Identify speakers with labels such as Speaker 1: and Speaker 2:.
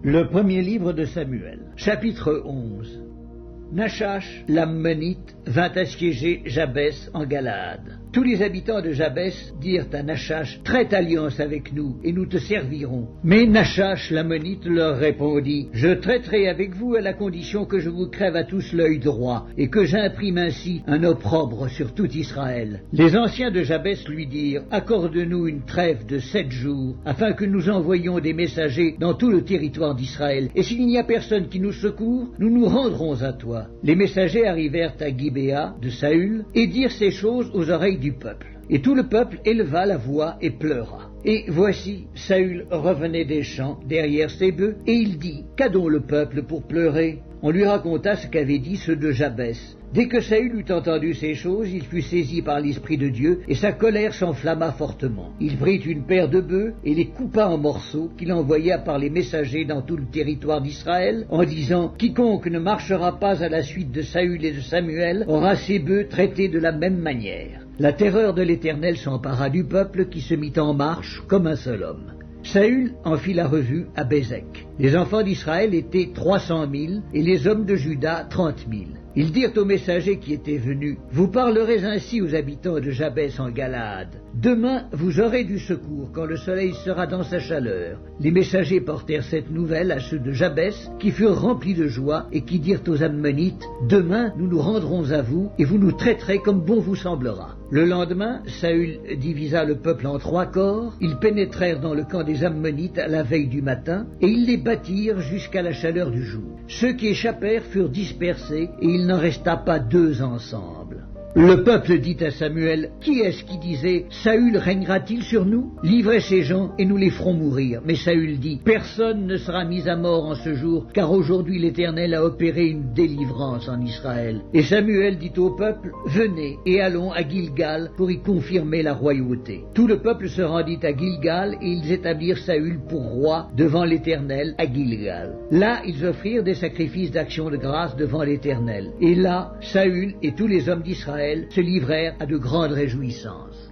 Speaker 1: Le premier livre de Samuel, chapitre 11. Nachash, l'Ammonite, vint assiéger Jabès en Galaad. Tous les habitants de Jabès dirent à Nachash, « Traite alliance avec nous, et nous te servirons. » Mais Nachash, l'Ammonite, leur répondit, « Je traiterai avec vous à la condition que je vous crève à tous l'œil droit, et que j'imprime ainsi un opprobre sur tout Israël. » Les anciens de Jabès lui dirent, « Accorde-nous une trêve de 7 jours, afin que nous envoyions des messagers dans tout le territoire d'Israël, et s'il n'y a personne qui nous secourt, nous nous rendrons à toi. » Les messagers arrivèrent à Gibéa de Saül, et dirent ces choses aux oreilles du peuple. Et tout le peuple éleva la voix et pleura. Et voici, Saül revenait des champs derrière ses bœufs, et il dit, « Qu'a donc le peuple pour pleurer ?» On lui raconta ce qu'avaient dit ceux de Jabès. Dès que Saül eut entendu ces choses, il fut saisi par l'Esprit de Dieu, et sa colère s'enflamma fortement. Il prit une paire de bœufs et les coupa en morceaux, qu'il envoya par les messagers dans tout le territoire d'Israël, en disant, « Quiconque ne marchera pas à la suite de Saül et de Samuel aura ses bœufs traités de la même manière. » La terreur de l'Éternel s'empara du peuple qui se mit en marche comme un seul homme. Saül en fit la revue à Bézek. Les enfants d'Israël étaient 300 000 et les hommes de Juda 30 000. Ils dirent aux messagers qui étaient venus, « Vous parlerez ainsi aux habitants de Jabès en Galaad. Demain, vous aurez du secours quand le soleil sera dans sa chaleur. » Les messagers portèrent cette nouvelle à ceux de Jabès, qui furent remplis de joie et qui dirent aux Ammonites, « Demain, nous nous rendrons à vous et vous nous traiterez comme bon vous semblera. » Le lendemain, Saül divisa le peuple en 3 corps. Ils pénétrèrent dans le camp des Ammonites à la veille du matin, et ils les battirent jusqu'à la chaleur du jour. Ceux qui échappèrent furent dispersés, et il n'en resta pas 2 ensemble. Le peuple dit à Samuel, « Qui est-ce qui disait, Saül régnera-t-il sur nous? Livrez ces gens et nous les ferons mourir. » Mais Saül dit, « Personne ne sera mis à mort en ce jour, car aujourd'hui l'Éternel a opéré une délivrance en Israël. » Et Samuel dit au peuple, « Venez et allons à Gilgal pour y confirmer la royauté. » Tout le peuple se rendit à Gilgal et ils établirent Saül pour roi devant l'Éternel à Gilgal. Là, ils offrirent des sacrifices d'action de grâce devant l'Éternel. Et là, Saül et tous les hommes d'Israël se livrèrent à de grandes réjouissances.